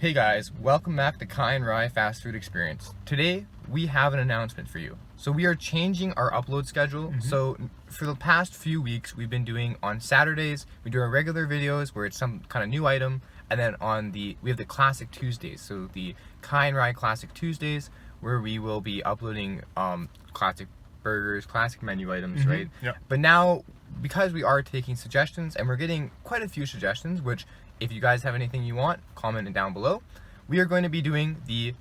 Hey guys, welcome back to Kai and Rye Fast Food Experience. Today we have an announcement for you. So we are changing our upload schedule. So for the past few weeks we've been doing on Saturdays, we do our regular videos where it's some kind of new item, and then we have the Classic Tuesdays. So the Kai and Rye Classic Tuesdays where we will be uploading classic burgers, classic menu items, right? Yep. But now, because we are taking suggestions and we're getting quite a few suggestions, which if you guys have anything you want, comment it down below. We are going to be doing the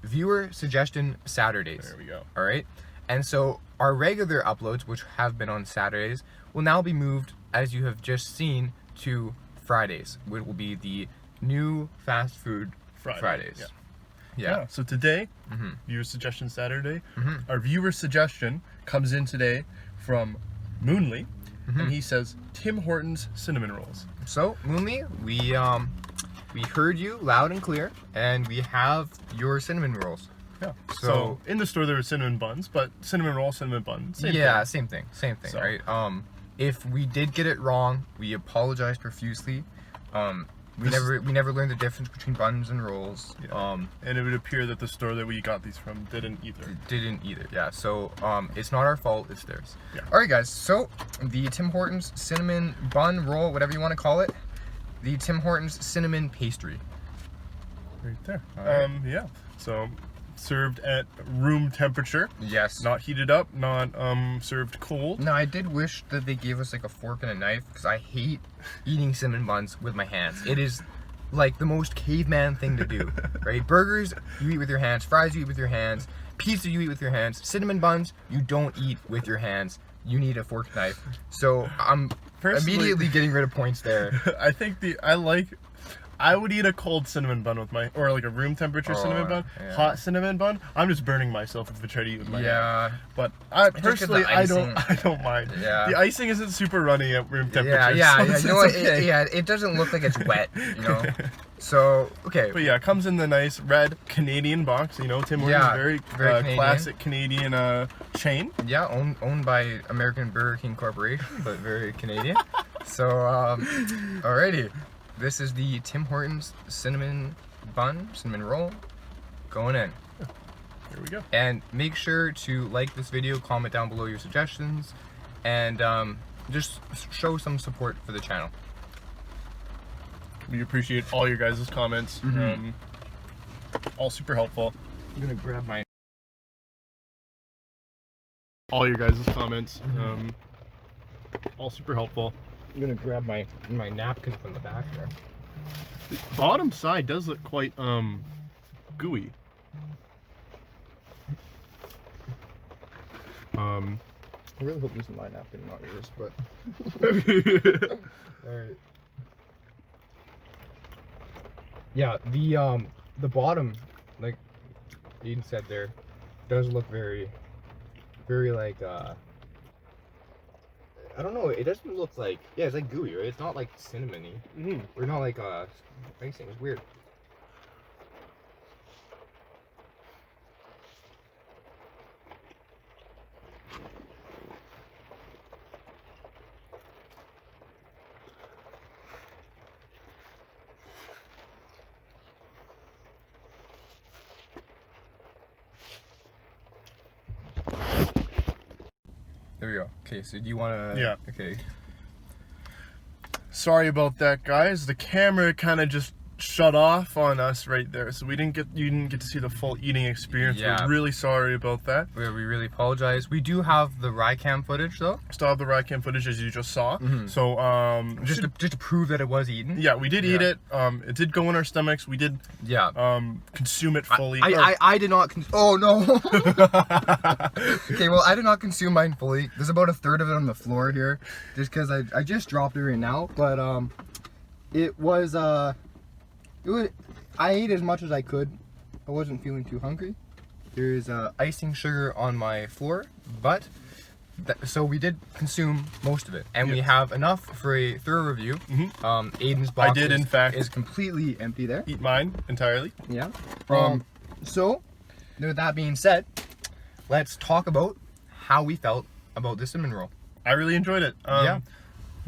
viewer suggestion Saturdays. There we go. All right. And so our regular uploads, which have been on Saturdays, will now be moved, as you have just seen, to Fridays, which will be the new fast food Fridays. Yeah. So today, viewer suggestion Saturday. Our viewer suggestion comes in today from Moonly, and he says Tim Hortons cinnamon rolls. So Moonly, we heard you loud and clear, and we have your cinnamon rolls. Yeah. So- So in the store there were cinnamon buns, but cinnamon roll, cinnamon bun, same thing. Same thing, So- right? If we did get it wrong, we apologize profusely. We never learned the difference between buns and rolls. Yeah. And it would appear that the store that we got these from didn't either. Didn't either. Yeah. So it's not our fault. It's theirs. Yeah. All right, guys. So the Tim Hortons cinnamon bun roll, whatever you want to call it, the Tim Hortons cinnamon pastry. Right there. All right. Yeah. So served at room temperature, Yes. not heated up, not served cold. No, I did wish that they gave us like a fork and a knife, because I hate eating cinnamon buns with my hands. It is like the most caveman thing to do, right? Burgers, you eat with your hands. Fries, you eat with your hands. Pizza, you eat with your hands. Cinnamon buns, you don't eat with your hands. You need a fork and knife. So I'm Personally- immediately getting rid of points there. I would eat a cold cinnamon bun with or like a room temperature cinnamon bun, yeah. hot cinnamon bun. I'm just burning myself if I try to eat with my hand. Yeah. But just personally, the I don't icing. mind. Yeah. The icing isn't super runny at room temperature. Yeah. so You it's know what? okay. It doesn't look like it's wet, you know? So, okay. But yeah, it comes in the nice red Canadian box. You know, Tim Hortons, Yeah, very Canadian. classic Canadian chain. Yeah, owned by American Burger King Corporation, but very Canadian. So, alrighty. This is the Tim Hortons cinnamon roll, going in. Here we go. And make sure to like this video, comment down below your suggestions, and just show some support for the channel. We appreciate all your guys' comments. All super helpful. I'm gonna grab my... All your guys' comments. All super helpful. I'm gonna grab my napkin from the back there. The bottom side does look quite gooey. I really hope this is my napkin, not yours, but... Alright. Yeah, the bottom, like Eden said there, does look very like, I don't know, it doesn't look like, yeah, it's like gooey, right? It's not like cinnamony, or not like, icing, it's weird. There we go. Okay, so do you want to... Yeah. Okay. Sorry about that, guys. The camera kind of just shut off on us right there, so you didn't get to see the full eating experience. Yeah. We're really sorry about that. We really apologize. We do have the Rycam footage, though. Still have the Rycam footage as you just saw. So Just to prove that it was eaten. yeah, we did eat it. It did go in our stomachs. We did Yeah. consume it fully. I did not. Oh no. Okay, well, I did not consume mine fully. There's about a third of it on the floor here, just because I just dropped it right now. But it was I ate as much as I could. I wasn't feeling too hungry. There's icing sugar on my floor, but so we did consume most of it, and we have enough for a thorough review. Aiden's box in fact is completely empty there. eat mine entirely. Yeah. So, with that being said, let's talk about how we felt about the cinnamon roll. I really enjoyed it. Yeah.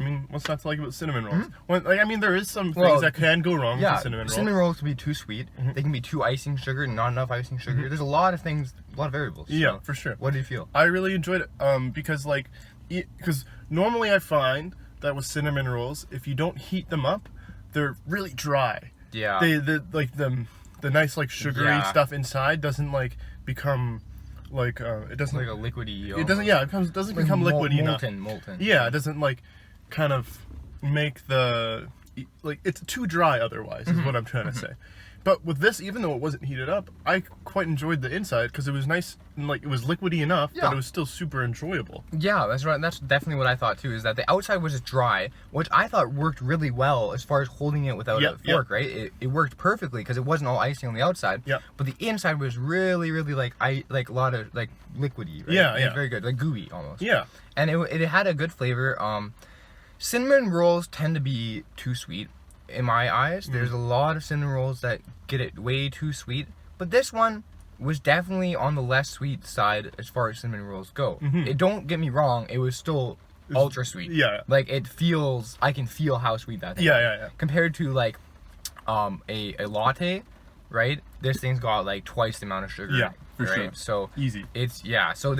I mean, what's not to like about cinnamon rolls? Well, like, I mean, there is some things Well, that can go wrong with a cinnamon roll. Cinnamon rolls can be too sweet. They can be too icing sugar, not enough icing sugar. There's a lot of things, a lot of variables. Yeah, So, for sure. What do you feel? I really enjoyed it because, like, because normally I find that with cinnamon rolls, if you don't heat them up, they're really dry. Yeah. The nice like sugary stuff inside doesn't like become like it doesn't Like a liquidy. it doesn't doesn't become liquidy enough. Molten. Yeah, it doesn't like kind of make the like it's too dry otherwise is what I'm trying to say. But with this, even though it wasn't heated up, I quite enjoyed the inside because it was nice and like it was liquidy enough that it was still super enjoyable. Yeah, that's right. That's definitely what I thought too. Is that the outside was just dry, which I thought worked really well as far as holding it without a fork. Right? It worked perfectly because it wasn't all icing on the outside. Yeah. But the inside was really, really like a lot of like liquidy. Right? Yeah, It yeah. was very good, like gooey almost. Yeah. And it had a good flavor. Cinnamon rolls tend to be too sweet in my eyes. There's a lot of cinnamon rolls that get it way too sweet, but this one was definitely on the less sweet side as far as cinnamon rolls go. It, don't get me wrong, it was still ultra sweet. Yeah. Like I can feel how sweet that thing is. Yeah. Compared to like a latte, right? This thing's got like twice the amount of sugar. Yeah, for right? sure. So Easy. it's so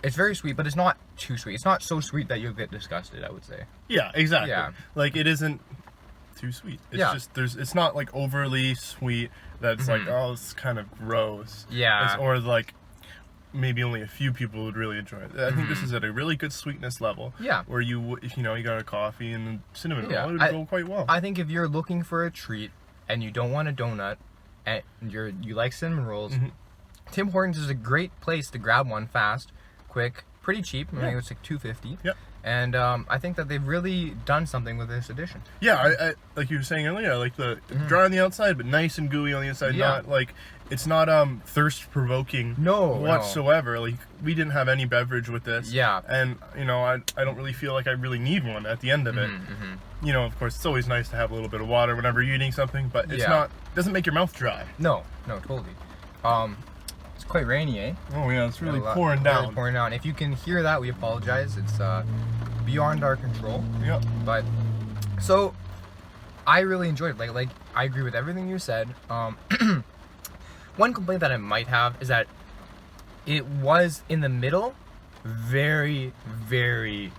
it's very sweet, but it's not too sweet. It's not so sweet that you'll get disgusted, I would say. Yeah, exactly. Yeah. Like it isn't too sweet. It's Yeah. just it's not like overly sweet that's like, oh, it's kind of gross. Yeah. Or like maybe only a few people would really enjoy it. I think this is at a really good sweetness level. Yeah. Where if you got a coffee and a cinnamon Yeah. roll, it would go quite well. I think if you're looking for a treat and you don't want a donut and you like cinnamon rolls, Tim Hortons is a great place to grab one fast, quick, pretty cheap. I think it's like $2.50. Yep. And I think that they've really done something with this edition. Yeah, I like you were saying earlier, I like the dry on the outside but nice and gooey on the inside. Yeah. Not like it's not thirst provoking whatsoever. Like we didn't have any beverage with this. Yeah. And I don't really feel like I really need one at the end of it. Of course it's always nice to have a little bit of water whenever you're eating something, but it's doesn't make your mouth dry. No, totally. It's quite rainy, eh? Oh yeah, it's really Pouring down. If you can hear that, we apologize. It's beyond our control. Yep. But so I really enjoyed it. Like I agree with everything you said. One complaint that I might have is that it was in the middle very, very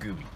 gooey,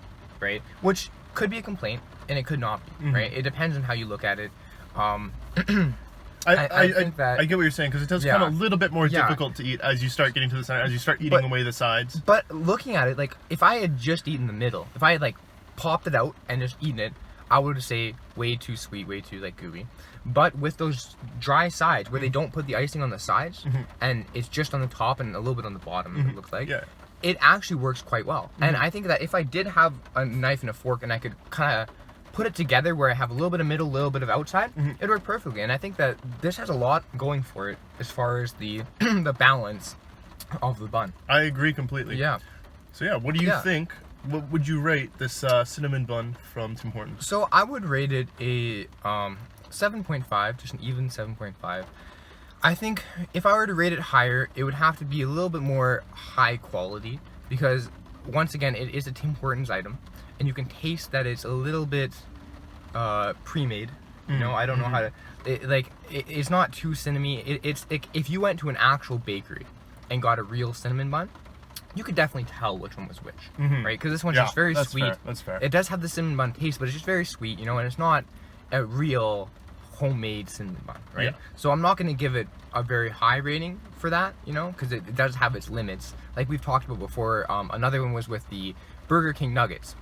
right? Which could be a complaint and it could not be, right? It depends on how you look at it. I think that I get what you're saying because it does become a little bit more difficult to eat as you start getting to the center, as you start eating away the sides. But looking at it, like if I had just eaten the middle, if I had like popped it out and just eaten it, I would say way too sweet, way too like gooey. But with those dry sides where they don't put the icing on the sides and it's just on the top and a little bit on the bottom, it looks like. Yeah. It actually works quite well. And I think that if I did have a knife and a fork and I could kind of put it together where I have a little bit of middle, a little bit of outside, it'd work perfectly. And I think that this has a lot going for it as far as the the balance of the bun. I agree completely. Yeah. So yeah, what do you think? What would you rate this cinnamon bun from Tim Hortons? So I would rate it a 7.5, just an even 7.5. I think if I were to rate it higher, it would have to be a little bit more high quality because once again, it is a Tim Hortons item, and you can taste that it's a little bit pre-made. I don't know how to. It's not too cinnamony. It's if you went to an actual bakery and got a real cinnamon bun, you could definitely tell which one was which, right? Because this one's just very sweet. Fair. That's fair. It does have the cinnamon bun taste, but it's just very sweet, and it's not a real homemade cinnamon bun, right? Yeah. So I'm not going to give it a very high rating for that, because it does have its limits. Like we've talked about before, another one was with the Burger King nuggets.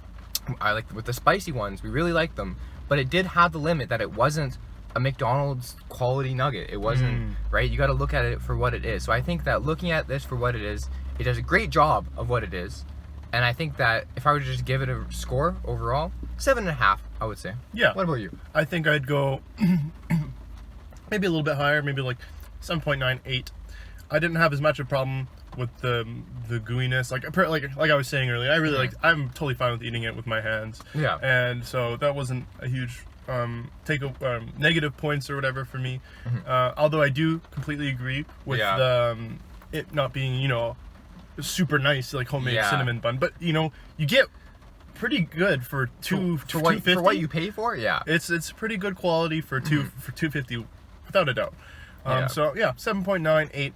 I like with the spicy ones, we really liked them, but it did have the limit that it wasn't a McDonald's quality nugget. It wasn't, right? You got to look at it for what it is. So I think that looking at this for what it is, it does a great job of what it is. And I think that if I were to just give it a score overall, 7.5, I would say. Yeah. What about you? I think I'd go maybe a little bit higher, maybe like 7.98. I didn't have as much of a problem with the gooiness. Like I was saying earlier, I really I'm totally fine with eating it with my hands. Yeah. And so that wasn't a huge negative points or whatever for me. Although I do completely agree with it not being super nice like homemade cinnamon bun, but you get pretty good for for what you pay for. Yeah. It's pretty good quality for $2.50 without a doubt. Yeah. So yeah, 7.98.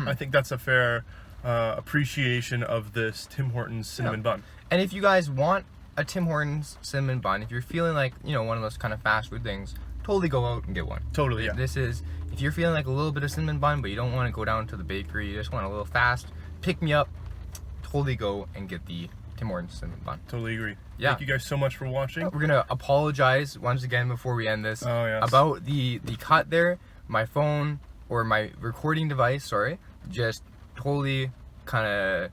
I think that's a fair appreciation of this Tim Hortons cinnamon bun. And if you guys want a Tim Hortons cinnamon bun, if you're feeling like, you know, one of those kind of fast food things, totally go out and get one. Totally, yeah. This is, if you're feeling like a little bit of cinnamon bun, but you don't want to go down to the bakery, you just want a little fast pick me up, totally go and get the Tim Hortons cinnamon bun. Totally agree. Yeah. Thank you guys so much for watching. We're gonna apologize once again before we end this yes. about the cut there. My phone or my recording device, sorry, just totally kind of,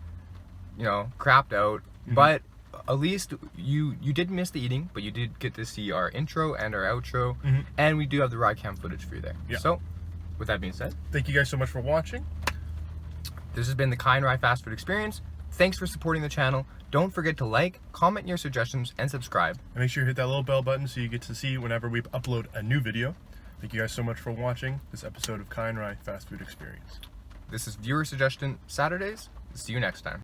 you know, crapped out. But at least you did miss the eating, but you did get to see our intro and our outro, and we do have the ride cam footage for you there. Yeah. So, with that being said, thank you guys so much for watching. This has been the Kai and Rye Fast Food Experience. Thanks for supporting the channel. Don't forget to like, comment your suggestions, and subscribe. And make sure you hit that little bell button so you get to see whenever we upload a new video. Thank you guys so much for watching this episode of Kai and Rye Fast Food Experience. This is Viewer Suggestion Saturdays. See you next time.